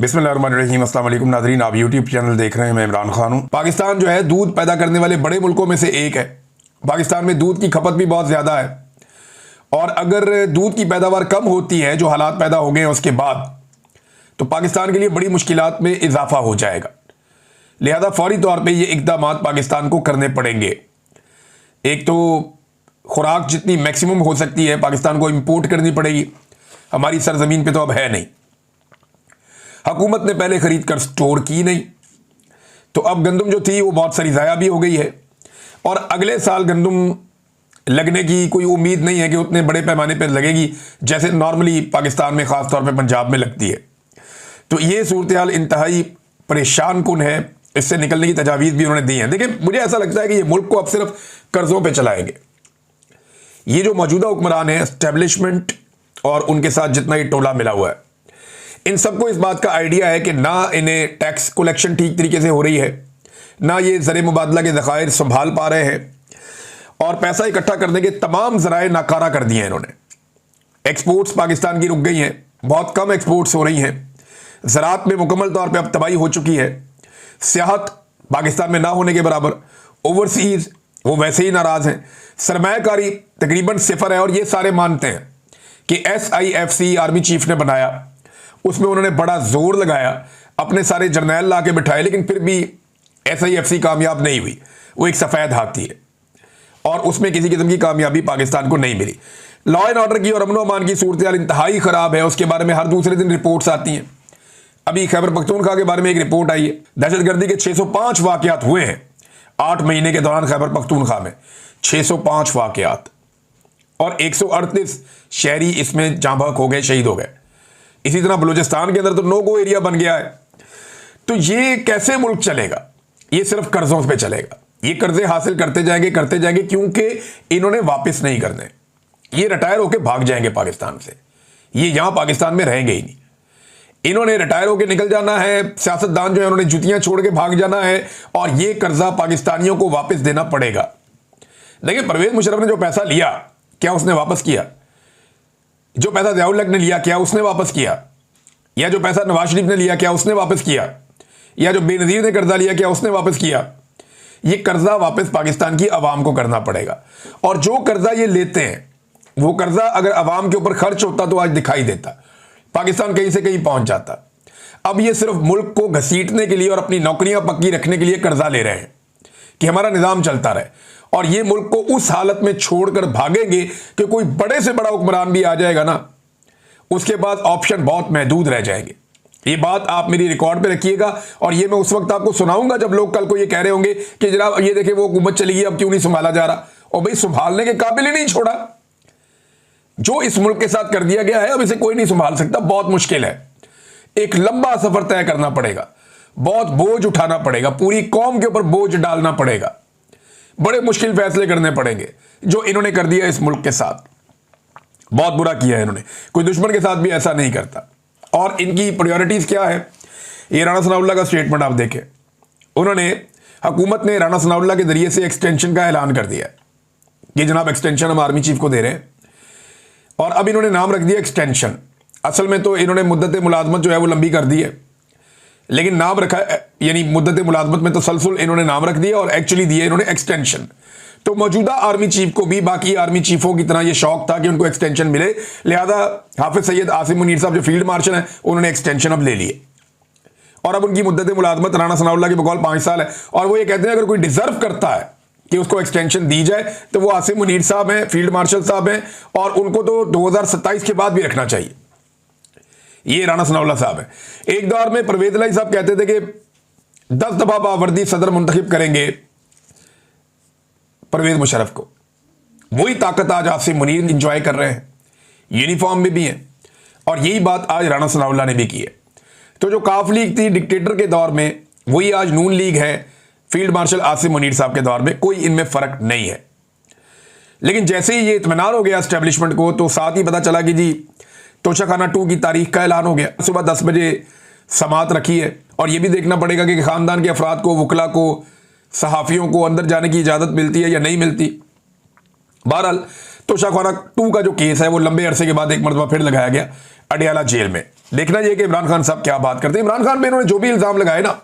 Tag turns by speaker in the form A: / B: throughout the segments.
A: बिस्मिल्लाहिर्रहमानिर्रहीम। अस्सलाम वालेकुम नाज़रीन, आप यूट्यूब चैनल देख रहे हैं। मैं इमरान खान हूँ। पाकिस्तान जो है दूध पैदा करने वाले बड़े मुल्कों में से एक है। पाकिस्तान में दूध की खपत भी बहुत ज़्यादा है और अगर दूध की पैदावार कम होती है, जो हालात पैदा हो गए हैं उसके बाद, तो पाकिस्तान के लिए बड़ी मुश्किलात में इजाफा हो जाएगा। लिहाजा फौरी तौर पर ये इक़दाम पाकिस्तान को करने पड़ेंगे। एक तो खुराक जितनी मैक्सिमम हो सकती है पाकिस्तान को इंपोर्ट करनी पड़ेगी। हमारी सरजमीन पे तो अब है नहीं, हुकूमत ने पहले खरीद कर स्टोर की नहीं, तो अब गंदम जो थी वो बहुत सारी ज़ाया भी हो गई है और अगले साल गंदम लगने की कोई उम्मीद नहीं है कि उतने बड़े पैमाने पर लगेगी जैसे नॉर्मली पाकिस्तान में, ख़ास तौर पे पंजाब में लगती है। तो ये सूरत हाल इंतहाई परेशान कुन है। इससे निकलने की तजावीज़ भी उन्होंने दी हैं। देखिए, मुझे ऐसा लगता है कि ये मुल्क को अब सिर्फ कर्ज़ों पर चलाएंगे। ये जो मौजूदा हुक्मरान है, एस्टेब्लिशमेंट और उनके साथ जितना ये टोला मिला हुआ है, इन सबको इस बात का आइडिया है कि ना इन्हें टैक्स कलेक्शन ठीक तरीके से हो रही है, ना ये ज़र मुबादला के ज़खायर संभाल पा रहे हैं और पैसा इकट्ठा करने के तमाम ज़राए नाकारा कर दिए हैं इन्होंने। एक्सपोर्ट्स पाकिस्तान की रुक गई हैं, बहुत कम एक्सपोर्ट्स हो रही हैं। ज़राअत में मुकम्मल तौर पर अब तबाही हो चुकी है। सियाहत पाकिस्तान में ना होने के बराबर। ओवरसीज़ वो वैसे ही नाराज़ हैं। सरमायाकारी तकरीबन सिफर है और ये सारे मानते हैं कि SIFC आर्मी चीफ ने बनाया, उसमें उन्होंने बड़ा जोर लगाया, अपने सारे जर्नैल ला के बिठाए, लेकिन फिर भी SIFC कामयाब नहीं हुई। वो एक सफ़ेद हाथी है और उसमें किसी किस्म की कामयाबी पाकिस्तान को नहीं मिली। लॉ एंड ऑर्डर की और अमन अमान की सूरत हाल इंतहाई ख़राब है। उसके बारे में हर दूसरे दिन रिपोर्ट्स आती हैं। अभी खैबर पख्तूनख्वा के बारे में एक रिपोर्ट आई है, दहशतगर्दी के 605 वाक़यात हुए हैं 8 महीने के दौरान। खैबर पख्तूनख्वा में 605 वाक़यात और 138 शहरी इसमें जाँ बहक हो गए, शहीद हो गए। इसी तरह बलूचिस्तान के अंदर तो नो गो एरिया बन गया है। तो ये कैसे मुल्क चलेगा? ये सिर्फ कर्जों पे चलेगा। ये कर्जे हासिल करते जाएंगे क्योंकि इन्होंने वापस नहीं करने। ये रिटायर होकर भाग जाएंगे पाकिस्तान से। ये यहां पाकिस्तान में रहेंगे ही नहीं। इन्होंने रिटायर होकर निकल जाना है। सियासतदान जो है उन्होंने जुतियां छोड़ के भाग जाना है और ये कर्जा पाकिस्तानियों को वापस देना पड़ेगा। देखिए, परवेज मुशर्रफ ने जो पैसा लिया, क्या उसने वापस किया? जो पैसा ज़िया-उल-हक ने लिया, क्या उसने वापस किया? या जो पैसा नवाज शरीफ ने लिया, क्या उसने वापस किया? या जो बेनज़ीर ने कर्जा लिया, क्या उसने वापस किया? ये कर्जा वापस पाकिस्तान की आवाम को करना पड़ेगा। और जो कर्जा ये लेते हैं, वो कर्जा अगर आवाम के ऊपर खर्च होता तो आज दिखाई देता, पाकिस्तान कहीं से कहीं पहुंच जाता। अब ये सिर्फ मुल्क को घसीटने के लिए और अपनी नौकरियां पक्की रखने के लिए कर्जा ले रहे हैं कि हमारा निज़ाम चलता रहे, और ये मुल्क को उस हालत में छोड़कर भागेंगे कि कोई बड़े से बड़ा हुक्मरान भी आ जाएगा ना, उसके बाद ऑप्शन बहुत महदूद रह जाएंगे। ये बात आप मेरी रिकॉर्ड पे रखिएगा और ये मैं उस वक्त आपको सुनाऊंगा जब लोग कल को ये कह रहे होंगे कि जनाब ये देखे वो हुकूमत चली गई, अब क्यों नहीं संभाला जा रहा। और भाई, संभालने के काबिल ही नहीं छोड़ा। जो इस मुल्क के साथ कर दिया गया है, अब इसे कोई नहीं संभाल सकता। बहुत मुश्किल है। एक लंबा सफर तय करना पड़ेगा, बहुत बोझ उठाना पड़ेगा, पूरी कौम के ऊपर बोझ डालना पड़ेगा, बड़े मुश्किल फैसले करने पड़ेंगे। जो इन्होंने कर दिया इस मुल्क के साथ, बहुत बुरा किया है इन्होंने। कोई दुश्मन के साथ भी ऐसा नहीं करता। और इनकी प्रायोरिटीज क्या है, ये राणा सनाउल्लाह का स्टेटमेंट आप देखें। उन्होंने, हुकूमत ने राणा सनाउल्लाह के जरिए से एक्सटेंशन का ऐलान कर दिया कि जनाब एक्सटेंशन हम आर्मी चीफ को दे रहे हैं, और अब इन्होंने नाम रख दिया एक्सटेंशन। असल में तो इन्होंने मुद्दत मुलाजमत जो है वो लंबी कर दी है, लेकिन नाम रखा, यानी मुद्दत मुलाजमत में तसलसल इन्होंने नाम रख दिया और एक्चुअली दिए इन्होंने एक्सटेंशन। तो मौजूदा आर्मी चीफ को भी बाकी आर्मी चीफों की तरह ये शौक था कि उनको एक्सटेंशन मिले। लिहाजा हाफिज सैयद आसिम मुनीर साहब जो फील्ड मार्शल हैं, उन्होंने एक्सटेंशन अब ले लिए और अब उनकी मुद्दत मुलाजमत राणा सनाउल्लाह की बकौल 5 साल है। और वो ये कहते हैं अगर कोई डिजर्व करता है कि उसको एक्सटेंशन दी जाए तो वो आसिम मुनीर साहब हैं, फील्ड मार्शल साहब हैं, और उनको तो 2027 के बाद भी रखना चाहिए। ये राणा सनाउल्लाह साहब है। एक दौर में परवेज इलाही साहब कहते थे कि 10 दफा बावर्दी सदर मुंतखब करेंगे परवेज मुशर्रफ को। वही ताकत आज आसिम मुनीर इंजॉय कर रहे हैं, यूनिफॉर्म में भी हैं, और यही बात आज राणा सनाउल्लाह ने भी की है। तो जो काफ लीग थी डिक्टेटर के दौर में, वही आज नून लीग है फील्ड मार्शल आसिम मुनीर साहब के दौर में। कोई इनमें फर्क नहीं है। लेकिन जैसे ही ये इत्मीनान हो गया एस्टेब्लिशमेंट को, तो साथ ही पता चला कि जी तोशाखाना 2 की तारीख का ऐलान हो गया। सुबह 10 बजे समात रखी है और यह भी देखना पड़ेगा कि खानदान के अफराद को, वकला को, सहाफ़ियों को अंदर जाने की इजाज़त मिलती है या नहीं मिलती। बहरहाल तोशाखाना 2 का जो केस है वो लंबे अरसे के बाद एक मरतबा फिर लगाया गया अडियाला जेल में। देखना यह कि इमरान खान साहब क्या बात करते हैं। इमरान खान पे इन्होंने जो भी इल्जाम लगाए ना,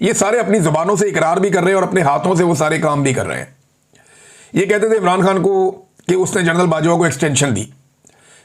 A: ये सारे अपनी जुबानों से इकरार भी कर रहे हैं और अपने हाथों से वो सारे काम भी कर रहे हैं। ये कहते थे इमरान खान को कि उसने जनरल बाजवा को एक्सटेंशन दी।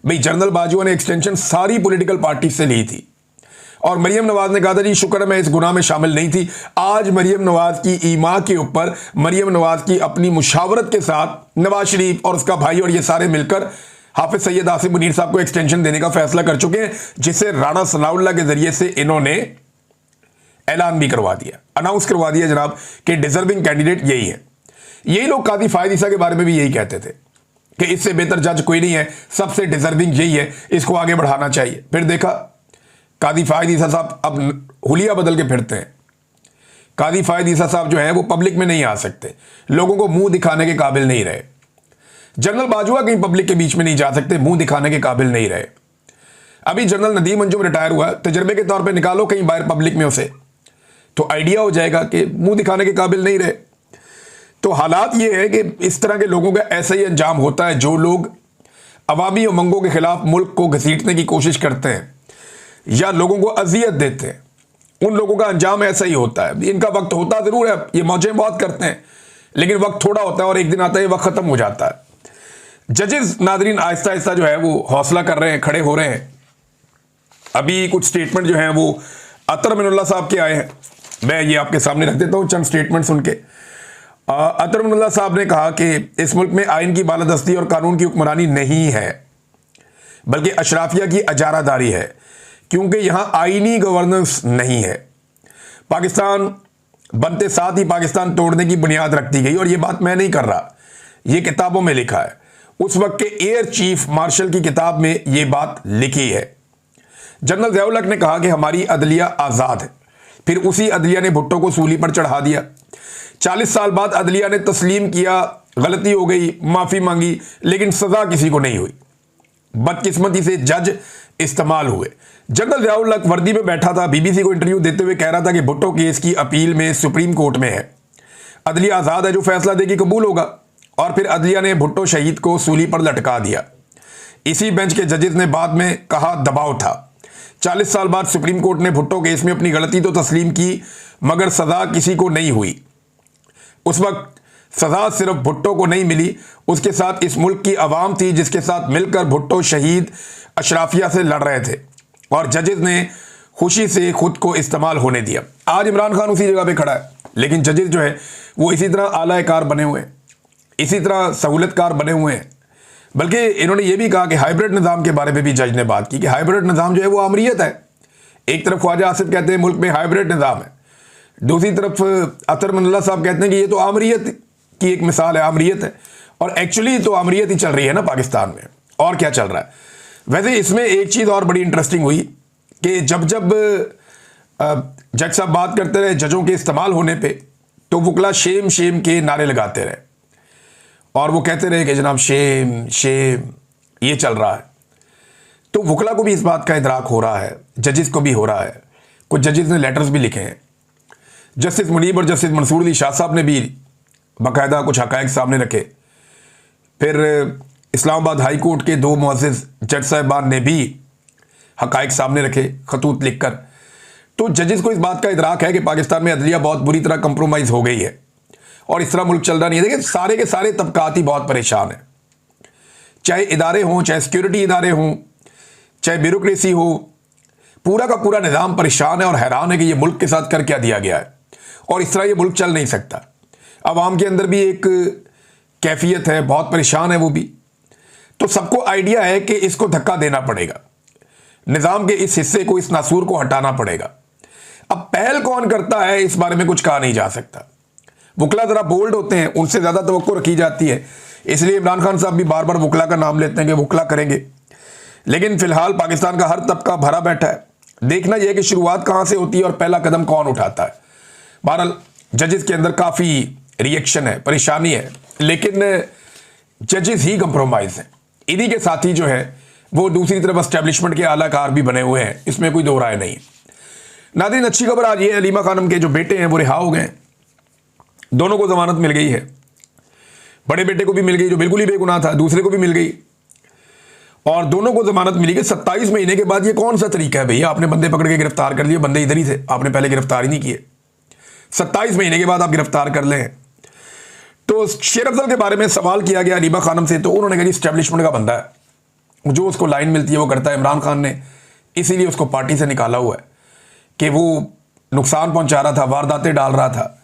A: भाई जनरल बाजवा ने एक्सटेंशन सारी पॉलिटिकल पार्टी से ली थी और मरियम नवाज ने कहा था जी शुक्र है मैं इस गुनाह में शामिल नहीं थी। आज मरियम नवाज की ईमा के ऊपर मरियम नवाज की अपनी मुशावरत के साथ नवाज शरीफ और उसका भाई और ये सारे मिलकर हाफिज सैयद आसिफ मुनीर साहब को एक्सटेंशन देने का फैसला कर चुके हैं, जिसे राणा सनाउल्लाह के जरिए से इन्होंने ऐलान भी करवा दिया, अनाउंस करवा दिया जनाब कि डिजर्विंग कैंडिडेट यही है। यही लोग कादी फायद ईसा के बारे में भी यही कहते थे कि इससे बेहतर जज कोई नहीं है, सबसे डिजर्विंग यही है, इसको आगे बढ़ाना चाहिए। फिर देखा कादी फायद ईसा साहब अब हुलिया बदल के फिरते हैं। कादी फायद ईसा साहब जो है वो पब्लिक में नहीं आ सकते, लोगों को मुंह दिखाने के काबिल नहीं रहे। जनरल बाजवा कहीं पब्लिक के बीच में नहीं जा सकते, मुंह दिखाने के काबिल नहीं रहे। अभी जनरल नदीम अंजुम रिटायर हुआ, तजर्बे के तौर पे निकालो कहीं बाहर पब्लिक में उसे, तो आइडिया हो जाएगा कि मुंह दिखाने के काबिल नहीं रहे। तो हालात ये है कि इस तरह के लोगों का ऐसा ही अंजाम होता है। जो लोग अवामी उमंगों के खिलाफ मुल्क को घसीटने की कोशिश करते हैं या लोगों को अजियत देते हैं, उन लोगों का अंजाम ऐसा ही होता है। इनका वक्त होता जरूर है, ये मौजें बहुत करते हैं, लेकिन वक्त थोड़ा होता है और एक दिन आता है वक्त खत्म हो जाता है। जजेस नादरीन आहिस्ता आहिस्ता जो है वो हौसला कर रहे हैं, खड़े हो रहे हैं। अभी कुछ स्टेटमेंट जो हैं वो अतर मिनुल्लाह साहब के आए हैं, मैं ये आपके सामने रख देता हूँ चंद स्टेटमेंट्स उनके। अतर मिनुल्लाह साहब ने कहा कि इस मुल्क में आइन की बालादस्ती और कानून की हुक्मरानी नहीं है, बल्कि अशराफिया की अजारादारी है, क्योंकि यहां आईनी गवर्नेंस नहीं है। पाकिस्तान बनते साथ ही पाकिस्तान तोड़ने की बुनियाद रख दी गई, और ये बात मैं नहीं कर रहा, ये किताबों में लिखा है। उस वक्त के एयर चीफ मार्शल की किताब में ये बात लिखी है। जनरल ज़िया-उल हक ने कहा कि हमारी अदलिया आज़ाद है, फिर उसी अदलिया ने भुट्टो को सूली पर चढ़ा दिया। 40 साल बाद अदलिया ने तस्लीम किया गलती हो गई, माफ़ी मांगी, लेकिन सज़ा किसी को नहीं हुई। बदकिस्मती से जज इस्तेमाल हुए। जनरल ज़िया-उल हक वर्दी में बैठा था, बीबीसी को इंटरव्यू देते हुए कह रहा था कि भुट्टो केस की अपील में सुप्रीम कोर्ट में है, अदलिया आज़ाद है, जो फैसला देगी कबूल होगा। और फिर अदलिया ने भुट्टो शहीद को सूली पर लटका दिया। इसी बेंच के जजेस ने बाद में कहा दबाव था। 40 साल बाद सुप्रीम कोर्ट ने भुट्टो केस में अपनी गलती तो तस्लीम की, मगर सज़ा किसी को नहीं हुई। उस वक्त सज़ा सिर्फ भुट्टो को नहीं मिली, उसके साथ इस मुल्क की आवाम थी जिसके साथ मिलकर भुट्टो शहीद अशराफिया से लड़ रहे थे, और जजेस ने खुशी से खुद को इस्तेमाल होने दिया। आज इमरान खान उसी जगह पे खड़ा है, लेकिन जजेस जो है वो इसी तरह आला कार बने हुए हैं, इसी तरह सहूलतकार बने हुए हैं। बल्कि इन्होंने ये भी कहा कि हाइब्रिड निज़ाम के बारे में भी जज ने बात की कि हाइब्रिड निज़ाम जो है वो आमरीत है। एक तरफ ख्वाजा आसिफ कहते हैं मुल्क में हाइब्रिड निज़ाम है, दूसरी तरफ अतर मिनुल्लाह साहब कहते हैं कि ये तो आमरीत की एक मिसाल है, आमरीत है। और एक्चुअली तो आमरीत ही चल रही है ना पाकिस्तान में, और क्या चल रहा है। वैसे इसमें एक चीज़ और बड़ी इंटरेस्टिंग हुई कि जब जज साहब बात करते रहे जजों के इस्तेमाल होने पे, तो वकला शेम शेम के नारे लगाते रहे और वो कहते रहे कि जनाब शेम शेम ये चल रहा है। तो वकला को भी इस बात का इदराक हो रहा है, जजेस को भी हो रहा है। कुछ जजेस ने लेटर्स भी लिखे हैं। जस्टिस मुनीब और जस्टिस मंसूर अली शाह साहब ने भी बाकायदा कुछ हक़ाइक़ सामने रखे। फिर इस्लामाबाद हाई कोर्ट के 2 मुअज़्ज़िज़ जज साहिबान ने भी हक़ाइक़ सामने रखे खतूत लिखकर। तो जजेस को इस बात का इदराक है कि पाकिस्तान में अदलिया बहुत बुरी तरह कंप्रोमाइज़ हो गई है और इस तरह मुल्क चल रहा नहीं है। देखिए सारे के सारे तबकात ही बहुत परेशान हैं, चाहे इदारे हों, चाहे सिक्योरिटी इदारे हों, चाहे ब्यूरोक्रेसी हो, पूरा का पूरा निज़ाम परेशान है और हैरान है कि ये मुल्क के साथ कर क्या दिया गया है, और इस तरह ये मुल्क चल नहीं सकता। अवाम के अंदर भी एक कैफियत है, बहुत परेशान है वो भी। तो सबको आइडिया है कि इसको धक्का देना पड़ेगा, निज़ाम के इस हिस्से को, इस नासूर को हटाना पड़ेगा। अब पहल कौन करता है इस बारे में कुछ कहा नहीं जा सकता। वकला ज़रा बोल्ड होते हैं, उनसे ज़्यादा तवक्को रखी जाती है, इसलिए इमरान खान साहब भी बार बार वकला का नाम लेते हैं कि वकला करेंगे। लेकिन फ़िलहाल पाकिस्तान का हर तबका भरा बैठा है। देखना यह है कि शुरुआत कहाँ से होती है और पहला कदम कौन उठाता है। बहरहाल जजेस के अंदर काफ़ी रिएक्शन है, परेशानी है, लेकिन जजेस ही कंप्रोमाइज़ हैं। इन्हीं के साथी जो है वो दूसरी तरफ एस्टेब्लिशमेंट के आलाकार भी बने हुए हैं, इसमें कोई दो राय नहीं। नाज़रीन अच्छी खबर आज ये है, हलीमा खानम के जो बेटे हैं वो रिहा हो गए, दोनों को जमानत मिल गई है। बड़े बेटे को भी मिल गई जो बिल्कुल ही बेगुनाह था, दूसरे को भी मिल गई। और दोनों को जमानत मिली कि 27 महीने के बाद। ये कौन सा तरीका है भैया, आपने बंदे पकड़ के गिरफ्तार कर लिए, बंदे इधर ही थे, आपने पहले गिरफ्तार ही नहीं किए, 27 महीने के बाद आप गिरफ्तार कर लें। तो शेर अफजल के बारे में सवाल किया गया हलीमा खानम से, तो उन्होंने कहा इस्टेब्लिशमेंट का बंदा है, जो उसको लाइन मिलती है वो करता है। इमरान खान ने इसीलिए उसको पार्टी से निकाला हुआ है कि वो नुकसान पहुंचा रहा था, वारदातें डाल रहा था।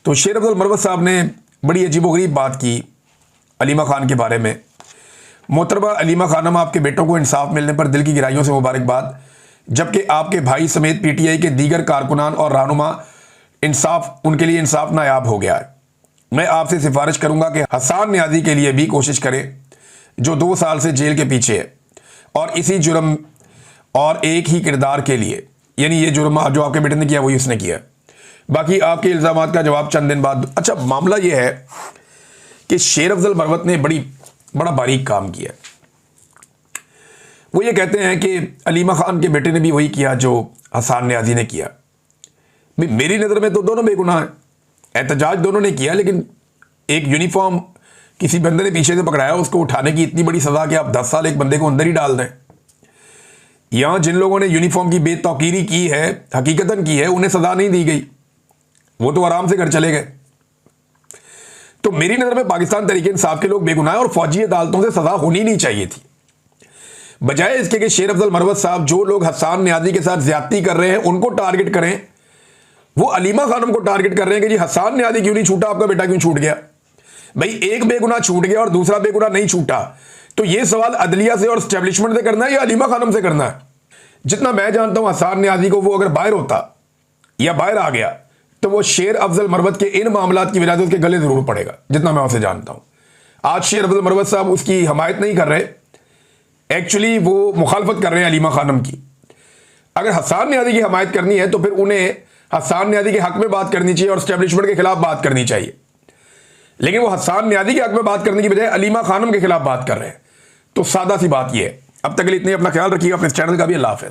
A: तो शेर अफजल मरवत साहब ने बड़ी अजीबोगरीब बात की हलीमा खान के बारे में। मोहतरमा हलीमा खानम, आपके बेटों को इंसाफ मिलने पर दिल की गहराइयों से मुबारकबाद, जबकि आपके भाई समेत पीटीआई के दीगर कारकुनान और रहनुमा उनके लिए इंसाफ नायाब हो गया है। मैं आपसे सिफारिश करूंगा कि हसन न्याजी के लिए भी कोशिश करें, जो 2 साल से जेल के पीछे है और इसी जुर्म और एक ही किरदार के लिए, यानी ये जुर्म जो आपके बेटे ने किया वही उसने किया। बाकी आपके इल्ज़ाम का जवाब चंद दिन बाद। अच्छा, मामला ये है कि शेर अफजल मरवत ने बड़ा बारीक काम किया। वो ये कहते हैं कि हलीमा खान के बेटे ने भी वही किया जो हसन न्याजी ने किया। मेरी नज़र में तो दोनों बेगुनाह हैं, एहतजाज दोनों ने किया, लेकिन एक यूनिफॉर्म किसी बंदे ने पीछे से पकड़ाया, उसको उठाने की इतनी बड़ी सज़ा कि आप 10 साल एक बंदे को अंदर ही डाल दें। यहां जिन लोगों ने यूनिफॉर्म की बेतौकीरी की है, हकीकतन की है, उन्हें सज़ा नहीं दी गई, वो तो आराम से घर चले गए। तो मेरी नज़र में पाकिस्तान तहरीक इंसाफ के लोग बेगुनाह और फौजी अदालतों से सज़ा होनी नहीं चाहिए थी। बजाय इसके कि शेर अफजल मरवत साहब, जो लोग हसन न्याजी के साथ ज्यादती कर रहे हैं उनको टारगेट करें, वो हलीमा खानम को टारगेट कर रहे हैं कि जी हसन न्याजी क्यों नहीं छूटा, आपका बेटा क्यों छूट गया। भाई, एक बेगुनाह छूट गया और दूसरा बेगुनाह नहीं छूटा, तो ये सवाल अदलिया से और स्टैब्लिशमेंट से करना है या हलीमा खानम से करना है। जितना मैं जानता हूं, हसन न्याजी को वो अगर बाहर होता या बाहर आ गया तो वो शेर अफजल मरवत के इन मामलात की वजह से उसके गले जरूर पड़ेगा, जितना मैं उसे जानता हूं। आज शेर अफजल मरवत साहब उसकी हमायत नहीं कर रहे, एक्चुअली वो मुखालफत कर रहे हैं हलीमा खानम की। अगर हसन न्याजी की हमायत करनी है तो फिर उन्हें हसन न्याजी के हक में बात करनी चाहिए और स्टैब्लिशमेंट के खिलाफ बात करनी चाहिए, लेकिन वो हसन न्याजी के हक में बात करने की बजाय हलीमा खानम के खिलाफ बात कर रहे हैं। तो सादा सी बात यह है। अब तक के लिए इतनी, अपना ख्याल रखिएगा, अपने चैनल का भी। अल्लाह हाफ़िज़।